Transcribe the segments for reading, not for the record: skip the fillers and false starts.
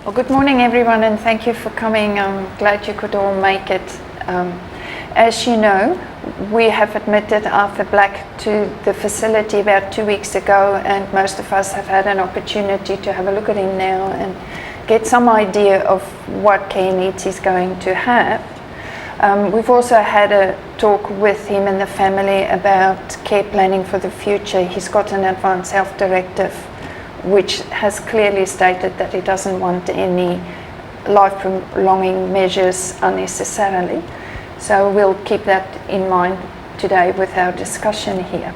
Well, good morning everyone, and thank you for coming. I'm glad you could all make it. As you know, we have admitted Arthur Black to the facility about 2 weeks ago, and most of us have had an opportunity to have a look at him now and get some idea of what care needs he's going to have. We've also had a talk with him and the family about care planning for the future. He's got an advanced health directive which has clearly stated that he doesn't want any life-prolonging measures unnecessarily. So we'll keep that in mind today with our discussion here.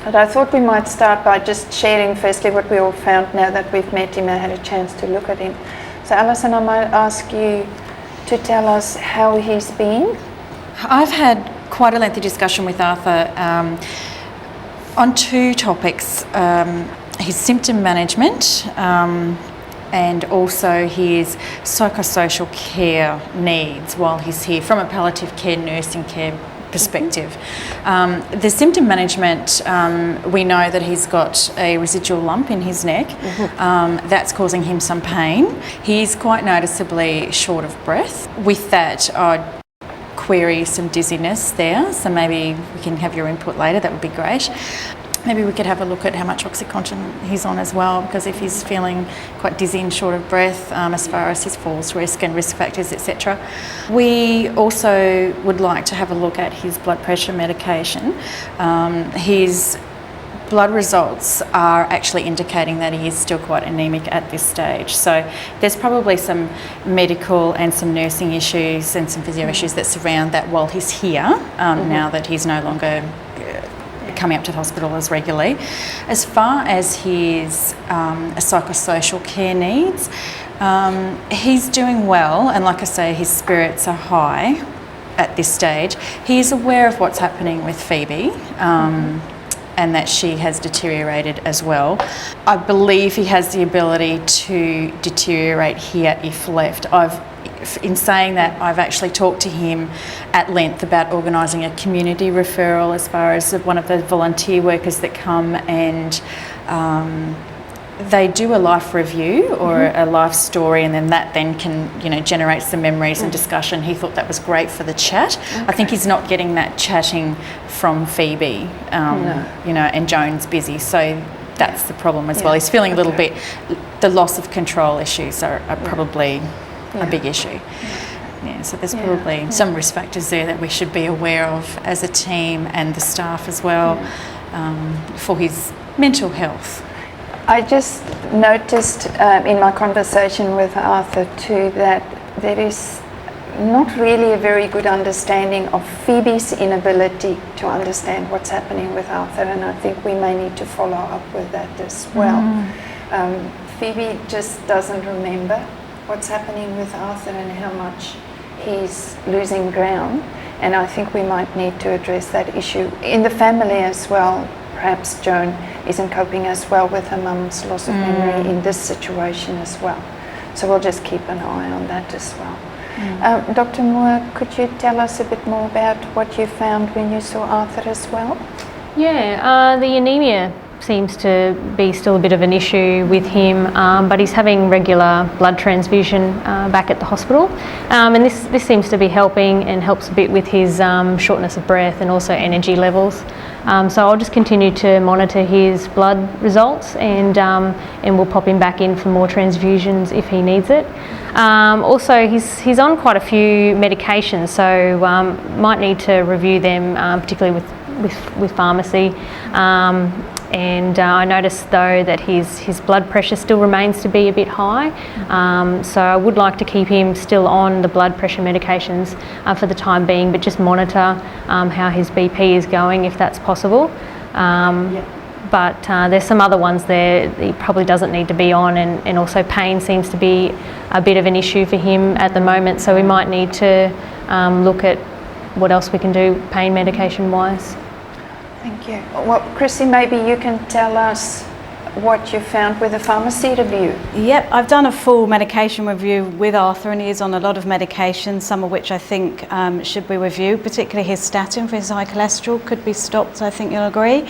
But I thought we might start by just sharing firstly what we all found now that we've met him and had a chance to look at him. So Alison, I might ask you to tell us how he's been. I've had quite a lengthy discussion with Arthur on two topics. His symptom management and also his psychosocial care needs while he's here from a palliative care, nursing care perspective. The symptom management, we know that he's got a residual lump in his neck. That's causing him some pain. He's quite noticeably short of breath. With that, I'd query some dizziness there, so maybe we can have your input later, that would be great. Maybe we could have a look at how much Oxycontin he's on as well, because if he's feeling quite dizzy and short of breath, as far as his falls risk and risk factors, etc. We also would like to have a look at his blood pressure medication. His blood results are actually indicating that he is still quite anemic at this stage. So there's probably some medical and some nursing issues and some physio issues that surround that while he's here, now that he's no longer coming up to the hospital as regularly. As far as his psychosocial care needs, he's doing well, and like I say, his spirits are high at this stage. He is aware of what's happening with Phoebe, and that she has deteriorated as well. I believe he has the ability to deteriorate here if left. In saying that, I've actually talked to him at length about organising a community referral as far as one of the volunteer workers that come and they do a life review or a life story, and then that then can generate some memories and discussion. He thought that was great for the chat. I think he's not getting that chatting from Phoebe, and Joan's busy, so that's the problem as well. He's feeling a little bit, the loss of control issues are probably a big issue. So there's probably some risk factors there that we should be aware of as a team and the staff as well, for his mental health. I just noticed in my conversation with Arthur too that there is not really a very good understanding of Phoebe's inability to understand what's happening with Arthur, and I think we may need to follow up with that as well. Phoebe just doesn't remember what's happening with Arthur and how much he's losing ground, and I think we might need to address that issue in the family as well. Perhaps Joan isn't coping as well with her mum's loss of memory in this situation as well. So we'll just keep an eye on that as well. Dr. Moore, could you tell us a bit more about what you found when you saw Arthur as well? Yeah, the anemia seems to be still a bit of an issue with him, but he's having regular blood transfusion back at the hospital, and this seems to be helping and helps a bit with his shortness of breath and also energy levels. So I'll just continue to monitor his blood results, and we'll pop him back in for more transfusions if he needs it. Also, he's on quite a few medications, so might need to review them, particularly with pharmacy. And I noticed though that his blood pressure still remains to be a bit high, so I would like to keep him still on the blood pressure medications for the time being, but just monitor how his BP is going if that's possible. But there's some other ones there that he probably doesn't need to be on, and also pain seems to be a bit of an issue for him at the moment, so we might need to look at what else we can do pain medication wise. Thank you. Well, Chrissy, maybe you can tell us what you found with the pharmacy review. Yep, I've done a full medication review with Arthur, and he is on a lot of medications, some of which I think should be reviewed, particularly his statin for his high cholesterol could be stopped, I think you'll agree.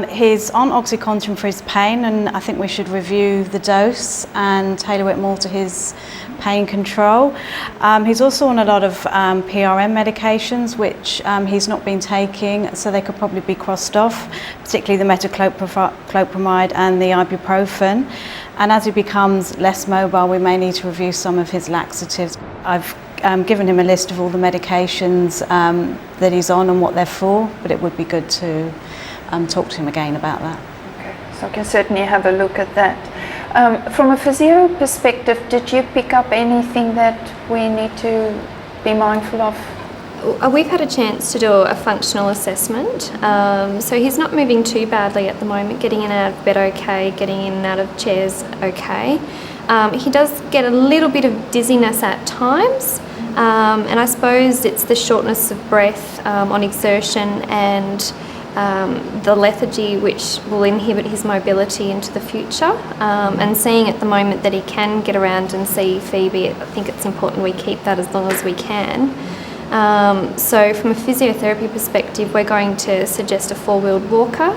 He's on OxyContin for his pain, and I think we should review the dose and tailor it more to his pain control. He's also on a lot of PRM medications which he's not been taking, so they could probably be crossed off, particularly the metoclopramide and the ibuprofen. And as he becomes less mobile, we may need to review some of his laxatives. I've given him a list of all the medications that he's on and what they're for, but it would be good to talk to him again about that. Okay, so I can certainly have a look at that. From a physio perspective, did you pick up anything that we need to be mindful of? We've had a chance to do a functional assessment. So he's not moving too badly at the moment, getting in and out of bed okay, getting in and out of chairs okay. He does get a little bit of dizziness at times, and I suppose it's the shortness of breath on exertion and the lethargy, which will inhibit his mobility into the future. And seeing at the moment that he can get around and see Phoebe, I think it's important we keep that as long as we can. So from a physiotherapy perspective, we're going to suggest a four-wheeled walker,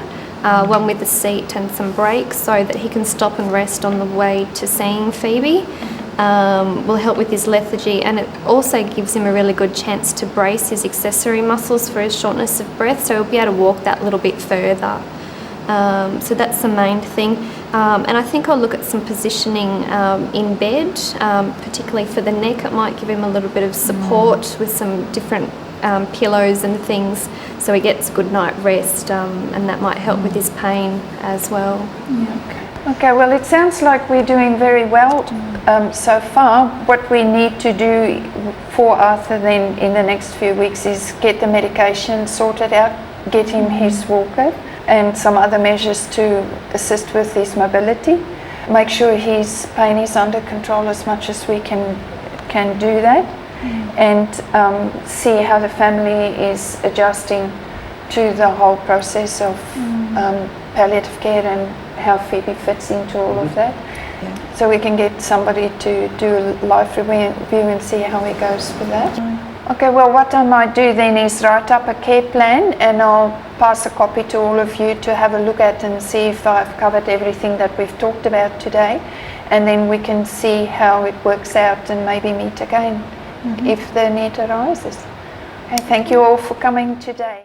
one with a seat and some brakes, so that he can stop and rest on the way to seeing Phoebe. Will help with his lethargy, and it also gives him a really good chance to brace his accessory muscles for his shortness of breath, so he'll be able to walk that little bit further. So that's the main thing. And I think I'll look at some positioning in bed, particularly for the neck. It might give him a little bit of support with some different pillows and things, so he gets a good night rest, and that might help with his pain as well. Yeah. Okay, well, it sounds like we're doing very well so far. What we need to do for Arthur then in the next few weeks is get the medication sorted out, get him his walker and some other measures to assist with his mobility. Make sure his pain is under control as much as we can do that, and see how the family is adjusting to the whole process of palliative care and how Phoebe fits into all of that. Yeah. So we can get somebody to do a live review and see how he goes with that. Okay, well, what I might do then is write up a care plan, and I'll pass a copy to all of you to have a look at and see if I've covered everything that we've talked about today, and then we can see how it works out and maybe meet again if the need arises. Okay, thank you all for coming today.